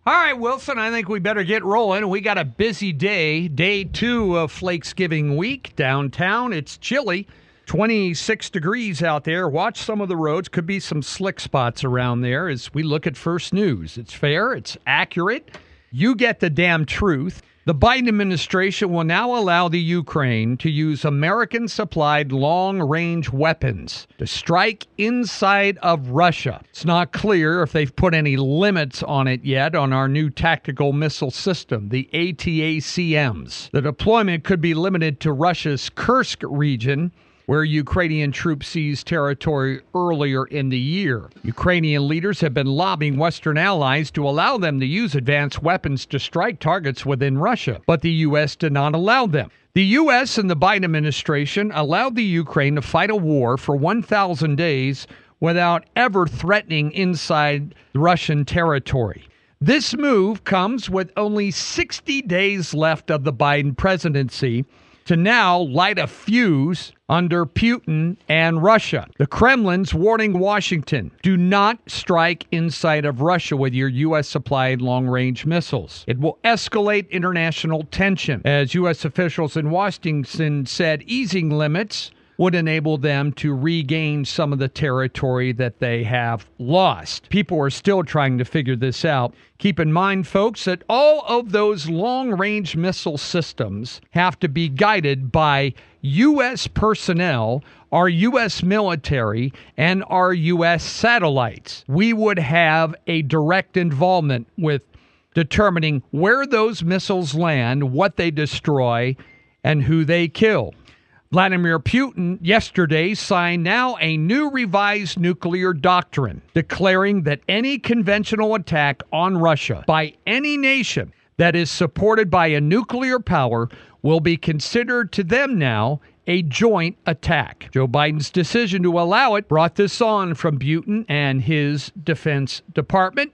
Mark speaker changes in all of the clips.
Speaker 1: All right, Wilson, I think we better get rolling. We got a busy day 2 of Flakesgiving week downtown. It's chilly, 26 degrees out there. Watch some of the roads. Could be some slick spots around there as we look at First News. It's fair. It's accurate. You get the damn truth. The Biden administration will now allow the Ukraine to use American-supplied long-range weapons to strike inside of Russia. It's not clear if they've put any limits on it yet on our new tactical missile system, the ATACMs. The deployment could be limited to Russia's Kursk region, where Ukrainian troops seized territory earlier in the year. Ukrainian leaders have been lobbying Western allies to allow them to use advanced weapons to strike targets within Russia, but the U.S. did not allow them. The U.S. and the Biden administration allowed the Ukraine to fight a war for 1,000 days without ever threatening inside Russian territory. This move comes with only 60 days left of the Biden presidency to now light a fuse under Putin and Russia. The Kremlin's warning Washington, do not strike inside of Russia with your U.S.-supplied long-range missiles. It will escalate international tension. As U.S. officials in Washington said, easing limits would enable them to regain some of the territory that they have lost. People are still trying to figure this out. Keep in mind, folks, that all of those long-range missile systems have to be guided by U.S. personnel, our U.S. military, and our U.S. satellites. We would have a direct involvement with determining where those missiles land, what they destroy, and who they kill. Vladimir Putin yesterday signed now a new revised nuclear doctrine declaring that any conventional attack on Russia by any nation that is supported by a nuclear power will be considered to them now a joint attack. Joe Biden's decision to allow it brought this on from Putin and his Defense Department.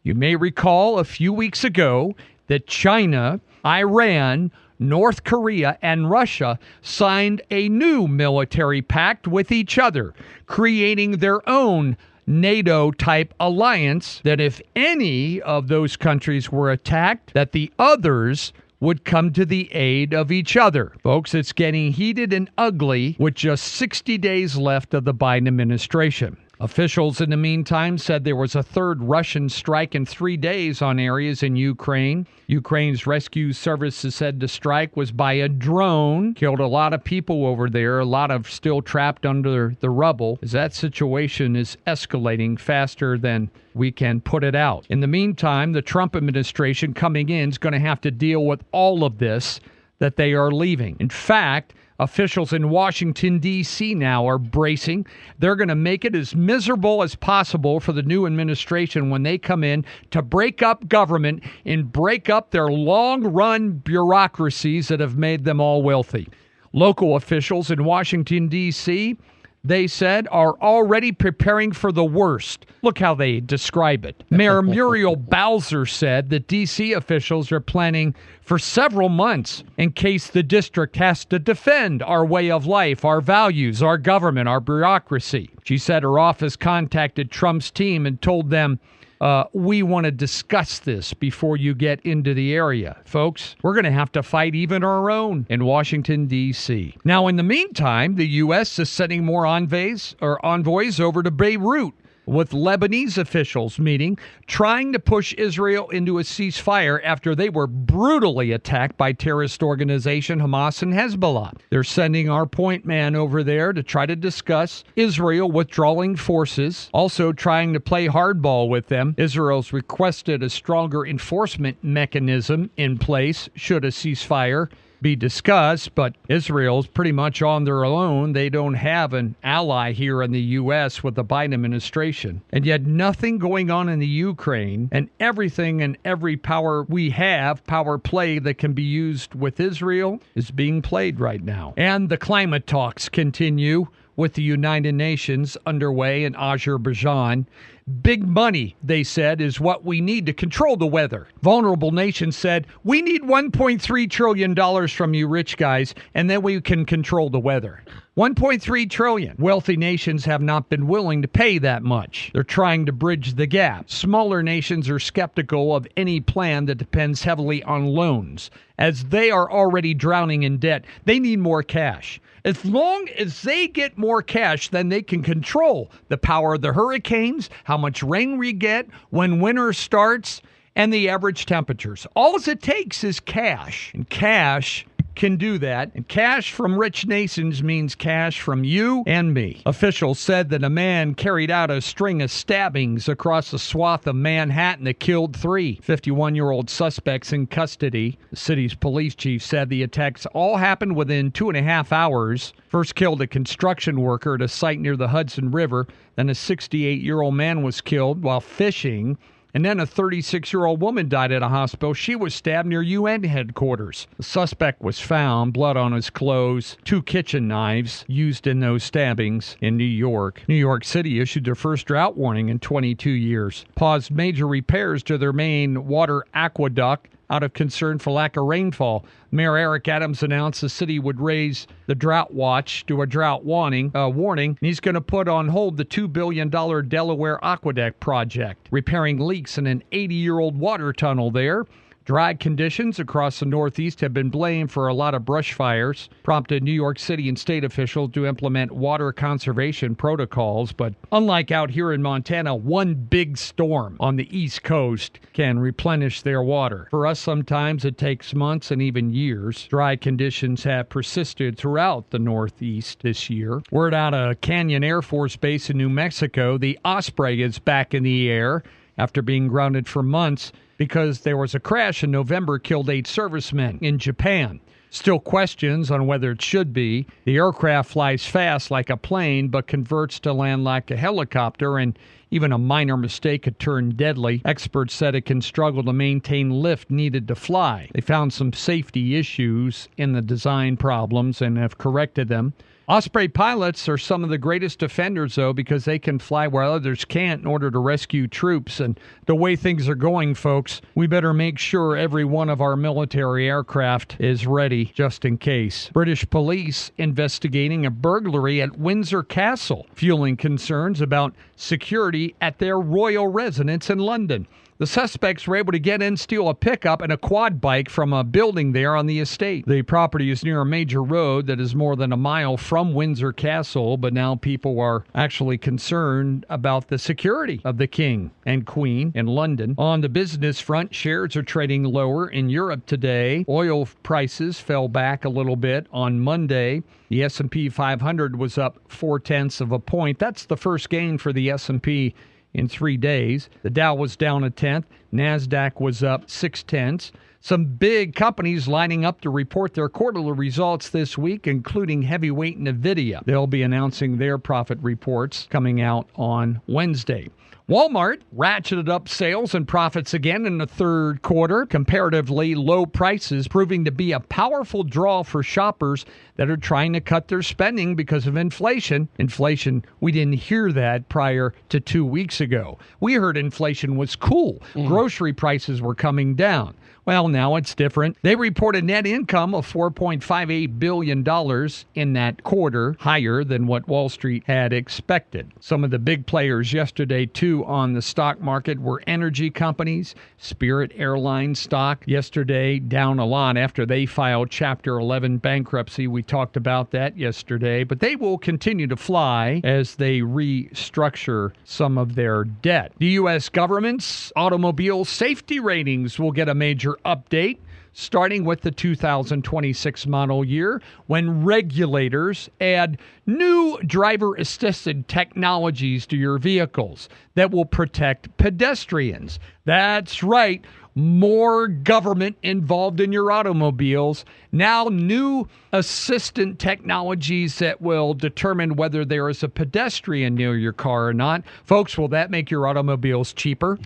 Speaker 1: You may recall a few weeks ago that China, Iran, North Korea, and Russia signed a new military pact with each other, creating their own NATO-type alliance that if any of those countries were attacked, that the others would come to the aid of each other. Folks, it's getting heated and ugly with just 60 days left of the Biden administration. Officials in the meantime said there was a third Russian strike in 3 days on areas in Ukraine. Ukraine's rescue services said the strike was by a drone, killed a lot of people over there, a lot of still trapped under the rubble, as that situation is escalating faster than we can put it out. In the meantime, the Trump administration coming in is going to have to deal with all of this that they are leaving. In fact, officials in Washington, D.C. now are bracing. They're going to make it as miserable as possible for the new administration when they come in to break up government and break up their long-run bureaucracies that have made them all wealthy. Local officials in Washington, D.C., they said, are already preparing for the worst. Look how they describe it. Mayor Muriel Bowser said that D.C. officials are planning for several months in case the district has to defend our way of life, our values, our government, our bureaucracy. She said her office contacted Trump's team and told them, we want to discuss this before you get into the area. Folks, we're going to have to fight even our own in Washington, D.C. Now, in the meantime, the U.S. is sending more envoys over to Beirut, with Lebanese officials meeting, trying to push Israel into a ceasefire after they were brutally attacked by terrorist organization Hamas and Hezbollah. They're sending our point man over there to try to discuss Israel withdrawing forces, also trying to play hardball with them. Israel's requested a stronger enforcement mechanism in place should a ceasefire be discussed, but Israel's pretty much on their own. They don't have an ally here in the U.S. with the Biden administration. And yet nothing going on in the Ukraine, and everything and every power we have, power play that can be used with Israel, is being played right now. And the climate talks continue with the United Nations underway in Azerbaijan. Big money, they said, is what we need to control the weather. Vulnerable nations said, we need $1.3 trillion from you rich guys, and then we can control the weather. 1.3 trillion. Wealthy nations have not been willing to pay that much. They're trying to bridge the gap. Smaller nations are skeptical of any plan that depends heavily on loans, as they are already drowning in debt. They need more cash. As long as they get more cash, then they can control the power of the hurricanes, how much rain we get, when winter starts, and the average temperatures. All it takes is cash, and cash can do that. And cash from rich nations means cash from you and me. Officials said that a man carried out a string of stabbings across a swath of Manhattan that killed 3 51-year-old suspects in custody. The city's police chief said the attacks all happened within 2.5 hours. First killed a construction worker at a site near the Hudson River. Then a 68-year-old man was killed while fishing. And then a 36-year-old woman died at a hospital. She was stabbed near UN headquarters. The suspect was found, blood on his clothes, 2 kitchen knives used in those stabbings in New York. New York City issued their first drought warning in 22 years, paused major repairs to their main water aqueduct out of concern for lack of rainfall. Mayor Eric Adams announced the city would raise the drought watch to a drought warning, and he's going to put on hold the $2 billion Delaware Aqueduct project, repairing leaks in an 80-year-old water tunnel there. Dry conditions across the Northeast have been blamed for a lot of brush fires, prompted New York City and state officials to implement water conservation protocols. But unlike out here in Montana, one big storm on the East Coast can replenish their water. For us, sometimes it takes months and even years. Dry conditions have persisted throughout the Northeast this year. Word out of Canyon Air Force Base in New Mexico, the Osprey is back in the air after being grounded for months because there was a crash in November, killed 8 servicemen in Japan. Still questions on whether it should be. The aircraft flies fast like a plane, but converts to land like a helicopter, and even a minor mistake could turn deadly. Experts said it can struggle to maintain lift needed to fly. They found some safety issues in the design problems and have corrected them. Osprey pilots are some of the greatest defenders, though, because they can fly where others can't in order to rescue troops. And the way things are going, folks, we better make sure every one of our military aircraft is ready just in case. British police investigating a burglary at Windsor Castle, fueling concerns about security at their royal residence in London. The suspects were able to get in, steal a pickup and a quad bike from a building there on the estate. The property is near a major road that is more than a mile from Windsor Castle, but now people are actually concerned about the security of the king and queen in London. On the business front, shares are trading lower in Europe today. Oil prices fell back a little bit on Monday. The S&P 500 was up 0.4 of a point. That's the first gain for the S&P in 3 days. The Dow was down 0.1. NASDAQ was up 0.6. Some big companies lining up to report their quarterly results this week, including heavyweight NVIDIA. They'll be announcing their profit reports coming out on Wednesday. Walmart ratcheted up sales and profits again in the third quarter. Comparatively low prices proving to be a powerful draw for shoppers that are trying to cut their spending because of inflation. Inflation, we didn't hear that prior to 2 weeks ago. We heard inflation was cool. Grocery prices were coming down. Well, now it's different. They reported net income of $4.58 billion in that quarter, higher than what Wall Street had expected. Some of the big players yesterday, too, on the stock market were energy companies. Spirit Airlines stock yesterday down a lot after they filed Chapter 11 bankruptcy. We talked about that yesterday, but they will continue to fly as they restructure some of their debt. The U.S. government's automobile safety ratings will get a major update starting with the 2026 model year when regulators add new driver-assisted technologies to your vehicles that will protect pedestrians. That's right. More government involved in your automobiles. Now new assistant technologies that will determine whether there is a pedestrian near your car or not. Folks, will that make your automobiles cheaper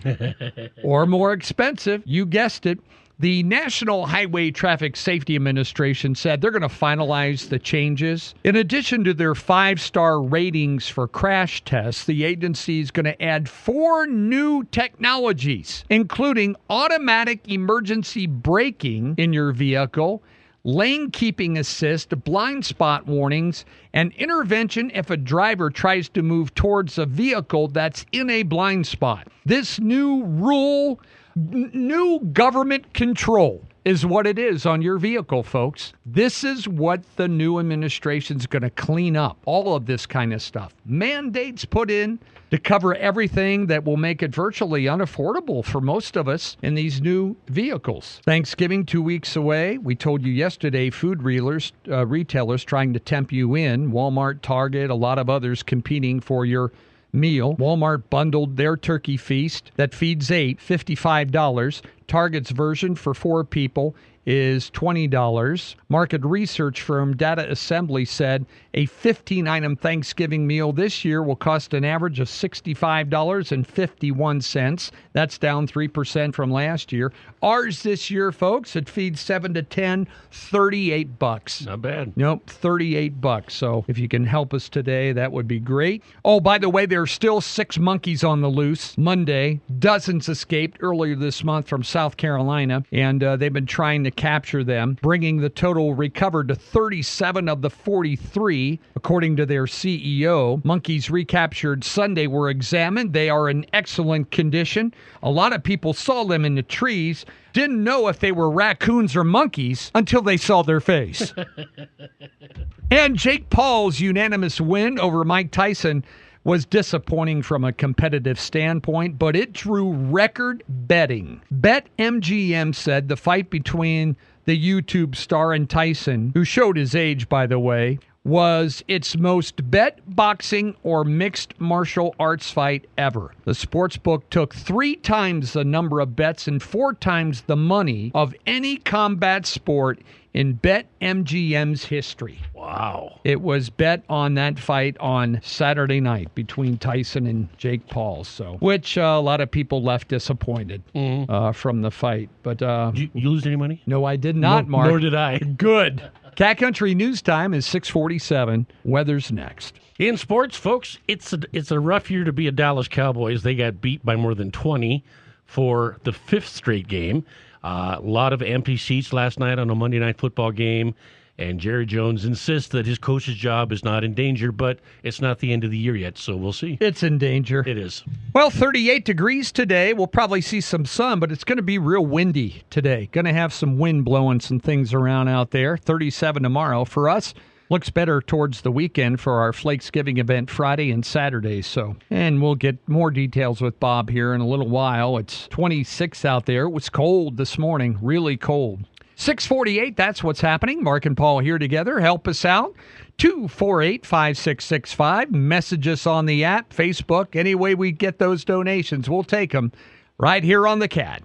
Speaker 1: or more expensive? You guessed it. The National Highway Traffic Safety Administration said they're going to finalize the changes. In addition to their 5-star ratings for crash tests, the agency is going to add 4 new technologies, including automatic emergency braking in your vehicle, lane keeping assist, blind spot warnings, and intervention if a driver tries to move towards a vehicle that's in a blind spot. This new rule, new government control is what it is on your vehicle, folks. This is what the new administration's going to clean up, all of this kind of stuff. Mandates put in to cover everything that will make it virtually unaffordable for most of us in these new vehicles. Thanksgiving 2 weeks away. We told you yesterday, food retailers trying to tempt you in. Walmart, Target, a lot of others competing for your meal. Walmart bundled their turkey feast that feeds 8, $55. Target's version for 4 people is $20. Market research firm Data Assembly said a 15-item Thanksgiving meal this year will cost an average of $65.51. That's down 3% from last year. Ours this year, folks, it feeds 7 to 10, $38.
Speaker 2: Not bad.
Speaker 1: Nope, $38. So if you can help us today, that would be great. Oh, by the way, there are still 6 monkeys on the loose. Monday, dozens escaped earlier this month from South Carolina, and they've been trying to capture them, bringing the total recovered to 37 of the 43, according to their CEO. Monkeys recaptured Sunday were examined. They are in excellent condition. A lot of people saw them in the trees, didn't know if they were raccoons or monkeys until they saw their face. And Jake Paul's unanimous win over Mike Tyson was disappointing from a competitive standpoint, but it drew record betting. BetMGM said the fight between the YouTube star and Tyson, who showed his age, by the way, was its most bet boxing or mixed martial arts fight ever. The sportsbook took 3 times the number of bets and 4 times the money of any combat sport in BetMGM's history.
Speaker 2: Wow.
Speaker 1: It was bet on that fight on Saturday night between Tyson and Jake Paul, which a lot of people left disappointed from the fight. But
Speaker 2: Did you lose any money?
Speaker 1: No, I did not, Mark.
Speaker 2: Nor did I.
Speaker 1: Good. Cat Country News Time is 6:47. Weather's next.
Speaker 2: In sports, folks, it's a rough year to be a Dallas Cowboys. They got beat by more than 20 for the 5th straight game. A lot of empty seats last night on a Monday Night Football game, and Jerry Jones insists that his coach's job is not in danger, but it's not the end of the year yet, so we'll see.
Speaker 1: It's in danger.
Speaker 2: It is.
Speaker 1: Well, 38 degrees today. We'll probably see some sun, but it's going to be real windy today. Going to have some wind blowing some things around out there. 37 tomorrow. For us, looks better towards the weekend for our Flakesgiving event Friday and Saturday. And we'll get more details with Bob here in a little while. It's 26 out there. It was cold this morning, really cold. 6:48, that's what's happening. Mark and Paul here together. Help us out. 248-5665. Message us on the app, Facebook. Any way we get those donations, we'll take them right here on the Cat.